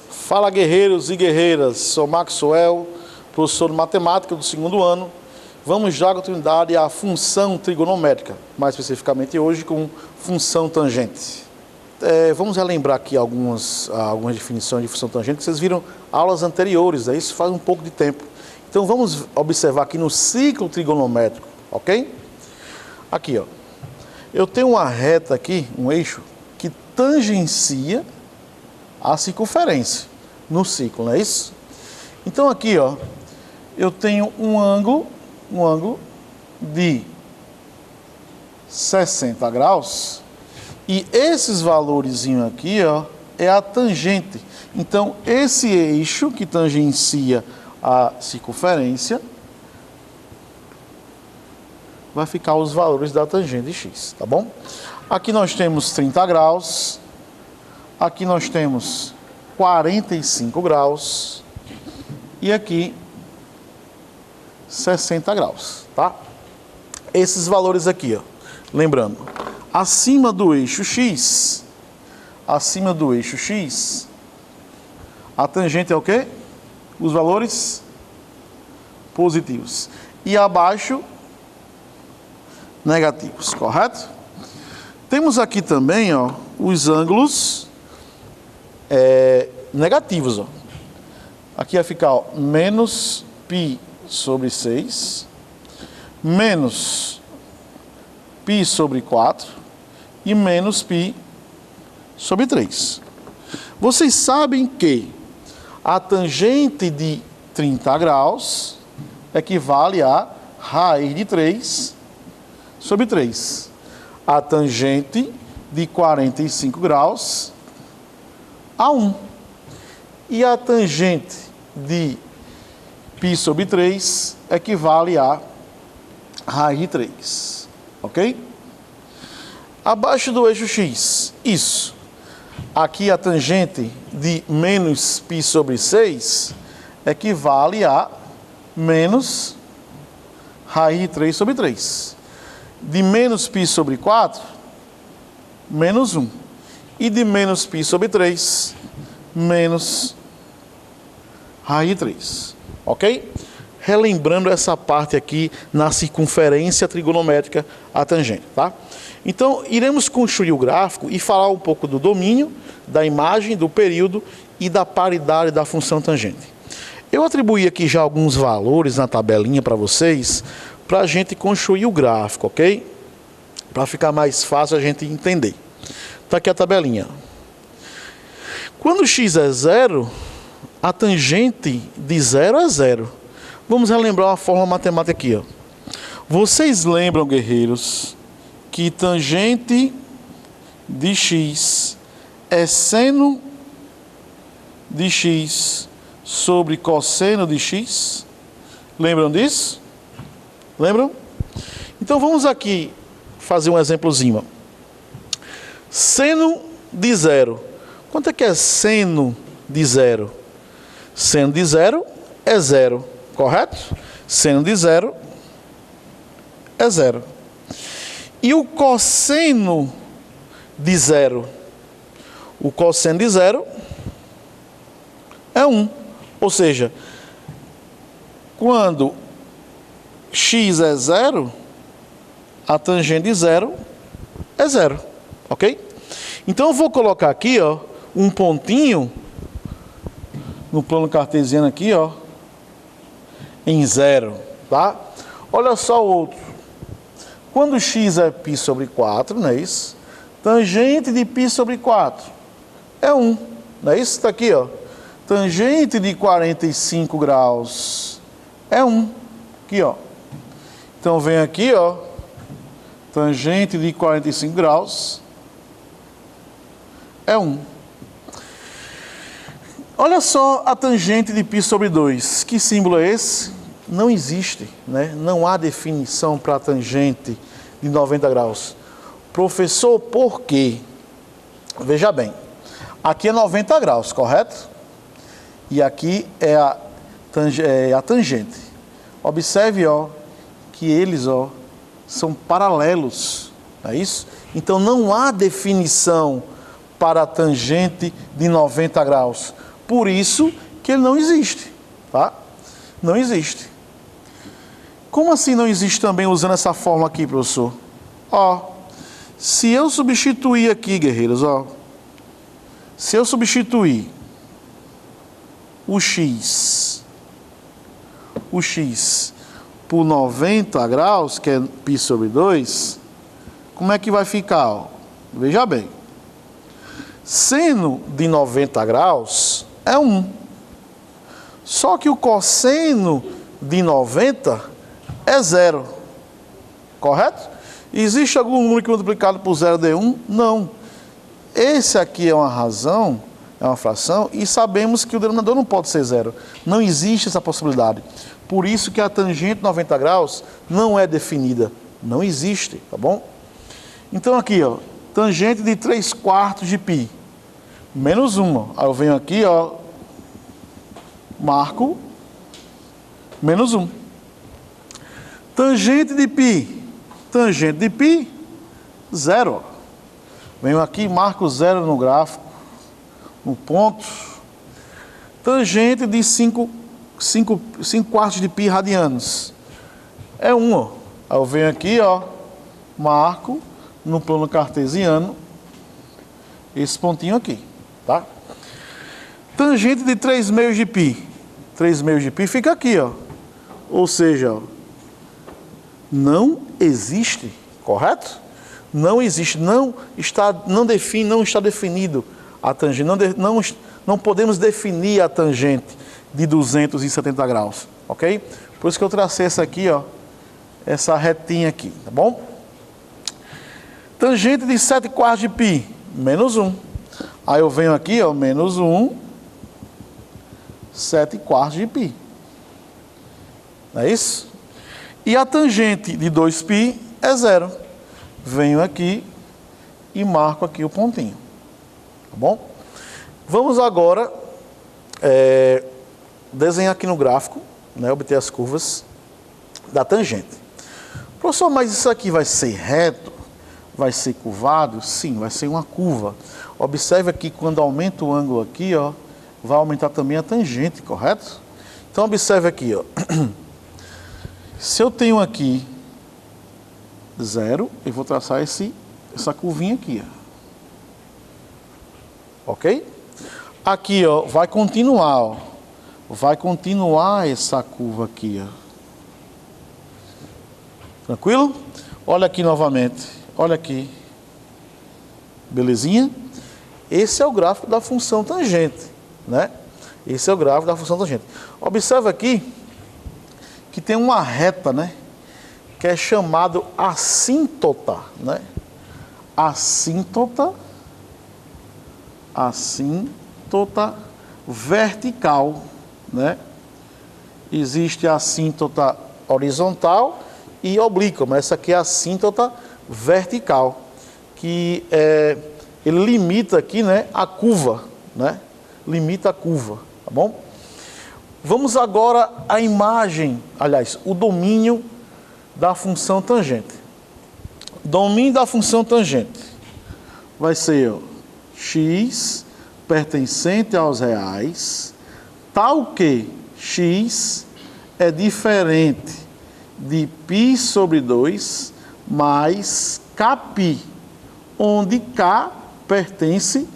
Fala, guerreiros e guerreiras, sou Maxwell, professor de matemática do 2º ano. Vamos dar continuidade à função trigonométrica, mais especificamente hoje com função tangente. Vamos relembrar aqui algumas definições de função tangente que vocês viram aulas anteriores, isso faz um pouco de tempo. Então vamos observar aqui no ciclo trigonométrico, ok? Aqui, ó, eu tenho uma reta aqui, um eixo, que tangencia a circunferência no ciclo, não é isso? Então aqui, ó, eu tenho um ângulo de 60 graus e esses valorezinhos aqui, ó, é a tangente. Então esse eixo que tangencia a circunferência vai ficar os valores da tangente de x, tá bom? Aqui nós temos 30 graus, aqui nós temos 45 graus e aqui 60 graus, tá? Esses valores aqui, ó, lembrando, acima do eixo x, a tangente é o quê? Os valores positivos. E abaixo, negativos, correto? Temos aqui também, ó, os ângulos negativos, ó. Aqui vai ficar, ó, menos π sobre 6, menos π sobre 4 e menos π sobre 3. Vocês sabem que a tangente de 30 graus equivale a raiz de 3 sobre 3. A tangente de 45 graus a 1. E a tangente de π sobre 3 equivale a raiz de 3. Ok? Abaixo do eixo x, isso. Aqui a tangente de menos π sobre 6 equivale a menos raiz de 3 sobre 3. De menos π sobre 4, menos 1. E de menos π sobre 3, menos raiz de 3. Ok? Relembrando essa parte aqui na circunferência trigonométrica, a tangente, tá? Então, iremos construir o gráfico e falar um pouco do domínio, da imagem, do período e da paridade da função tangente. Eu atribuí aqui já alguns valores na tabelinha para vocês, para a gente construir o gráfico, ok? Para ficar mais fácil a gente entender. Está aqui a tabelinha. Quando x é 0, a tangente de 0 é 0. Vamos relembrar uma forma matemática aqui, ó. Vocês lembram, guerreiros, que tangente de x é seno de x sobre cosseno de x? Lembram disso? Lembram? Então vamos aqui fazer um exemplozinho. Seno de 0. Quanto é que é seno de 0? Seno de 0 é 0, correto? Seno de 0 é 0. E o cosseno de 0? O cosseno de 0 é 1. Ou seja, quando x é 0, a tangente de 0 é 0. Ok? Então eu vou colocar aqui, ó, um pontinho no plano cartesiano aqui, ó, em 0, tá? Olha só o outro. Quando x é π sobre 4, não é isso? Tangente de π sobre 4 é 1, não é isso? Está aqui, ó. Tangente de 45 graus é 1. Aqui, ó. Então vem aqui, ó. Tangente de 45 graus é 1. Olha só a tangente de π sobre 2. Que símbolo é esse? Não existe, né? Não há definição para a tangente de 90 graus. Professor, por quê? Veja bem, aqui é 90 graus, correto? E aqui é a tangente. Observe, ó, que eles, ó, são paralelos, não é isso? Então não há definição para a tangente de 90 graus. Por isso que ele não existe, tá? Não existe. Como assim não existe também usando essa fórmula aqui, professor? Ó, se eu substituir aqui, guerreiros, ó, se eu substituir o x por 90 graus, que é π sobre 2, como é que vai ficar? Ó? Veja bem, seno de 90 graus é 1. Só que o cosseno de 90 é 0. Correto? Existe algum número que multiplicado por 0 dê 1? Não. Esse aqui é uma razão, é uma fração, e sabemos que o denominador não pode ser 0. Não existe essa possibilidade. Por isso que a tangente de 90 graus não é definida. Não existe, tá bom? Então aqui, ó, tangente de 3/4 de π. Menos 1. Aí eu venho aqui, ó, marco menos 1. Tangente de π, 0. Venho aqui, marco 0 no gráfico, no ponto. Tangente de 5/4 de π radianos. É 1, ó. Aí eu venho aqui, ó, marco no plano cartesiano esse pontinho aqui, tá? Tangente de 3/2 de π. 3/2 de π fica aqui, ó. Ou seja, ó, não existe, correto? Não existe, não está definido a tangente, não podemos definir a tangente de 270 graus, ok? Por isso que eu tracei essa aqui, ó, essa retinha aqui, tá bom? Tangente de 7/4 de π, menos 1. Aí eu venho aqui, ó, menos 1, 7/4 de π. Não é isso? E a tangente de 2π é 0. Venho aqui e marco aqui o pontinho. Tá bom? Vamos agora desenhar aqui no gráfico, né, obter as curvas da tangente. Professor, mas isso aqui vai ser reto? Vai ser curvado? Sim, vai ser uma curva. Observe aqui, quando aumenta o ângulo aqui, ó, vai aumentar também a tangente, correto? Então observe aqui, ó. Se eu tenho aqui 0, eu vou traçar essa curvinha aqui, ó. Ok? Aqui, ó, vai continuar, ó. Vai continuar essa curva aqui, ó. Tranquilo? Olha aqui novamente. Olha aqui. Belezinha? Esse é o gráfico da função tangente, né? Esse é o gráfico da função tangente. Observa aqui que tem uma reta, né? Que é chamado assíntota, né? Assíntota vertical, né? Existe a assíntota horizontal e oblíqua, mas essa aqui é a assíntota vertical, que ele limita aqui, né, a curva, né? Limita a curva, tá bom? Vamos agora à imagem, aliás, o domínio da função tangente. Domínio da função tangente vai ser, ó, x pertencente aos reais, tal que x é diferente de π sobre 2 mais kπ, onde k pertence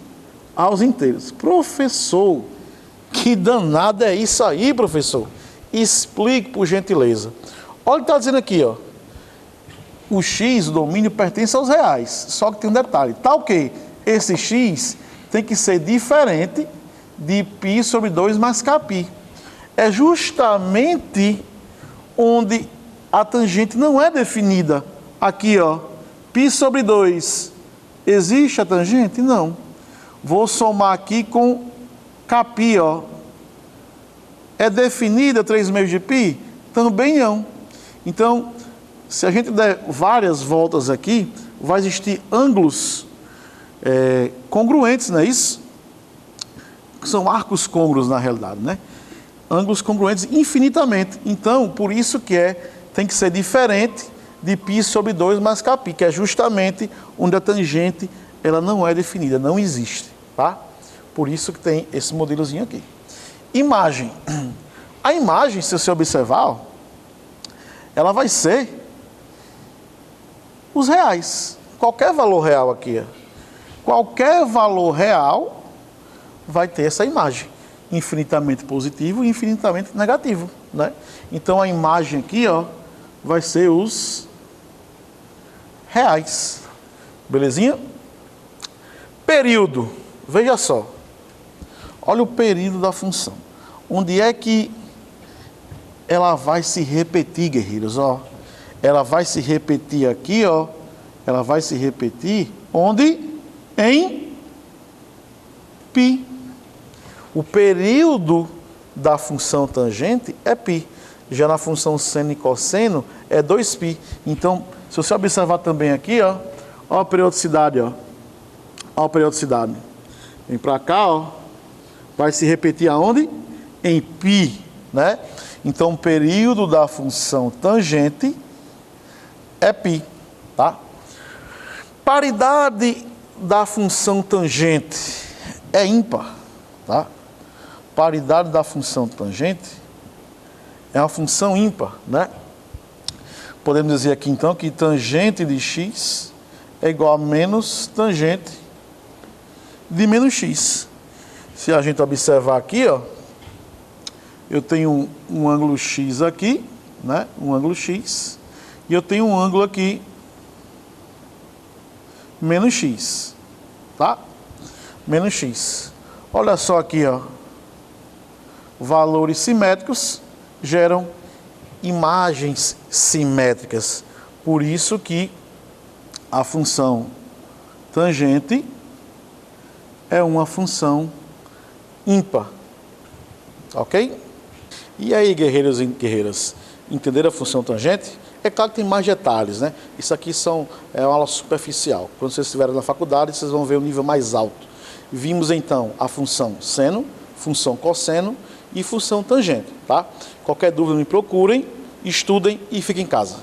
aos inteiros. Professor, que danado é isso aí, professor? Explique, por gentileza. Olha o que está dizendo aqui, ó. O x, o domínio, pertence aos reais. Só que tem um detalhe. Tal que esse x tem que ser diferente de π sobre 2 mais kπ. É justamente onde a tangente não é definida. Aqui, ó. π sobre 2. Existe a tangente? Não. Vou somar aqui com kπ, ó. É definida 3/2 de π? Também não. Então, se a gente der várias voltas aqui, vai existir ângulos congruentes, não é isso? São arcos côngruos, na realidade, né? Ângulos congruentes infinitamente. Então, por isso que tem que ser diferente de π sobre 2 mais kπ, que é justamente onde a tangente ela não é definida, não existe, tá? Por isso que tem esse modelozinho aqui. Imagem. A imagem, se você observar, ó, ela vai ser os reais. Qualquer valor real aqui, ó. Qualquer valor real vai ter essa imagem. Infinitamente positivo e infinitamente negativo, né? Então a imagem aqui, ó, vai ser os reais. Belezinha? Período. Veja só. Olha o período da função. Onde é que ela vai se repetir, guerreiros? Ó, ela vai se repetir aqui, ó. Ela vai se repetir onde? Em π. O período da função tangente é π. Já na função seno e cosseno é 2π. Então, se você observar também aqui, ó a periodicidade, ó. Ó a periodicidade. Vem para cá, ó. Vai se repetir aonde? Em π, né? Então, o período da função tangente é π, tá? Paridade da função tangente é ímpar, tá? Paridade da função tangente é uma função ímpar, né? Podemos dizer aqui, então, que tangente de x é igual a menos tangente de menos x. Se a gente observar aqui, ó, eu tenho um ângulo x aqui, né? Um ângulo x, e eu tenho um ângulo aqui menos x, tá? Menos x. Olha só aqui, ó. Valores simétricos geram imagens simétricas. Por isso que a função tangente é uma função ímpar. Ok? E aí, guerreiros e guerreiras, entenderam a função tangente? É claro que tem mais detalhes, né? Isso aqui é uma aula superficial. Quando vocês estiverem na faculdade, vocês vão ver o nível mais alto. Vimos então a função seno, função cosseno e função tangente, tá? Qualquer dúvida me procurem, estudem e fiquem em casa.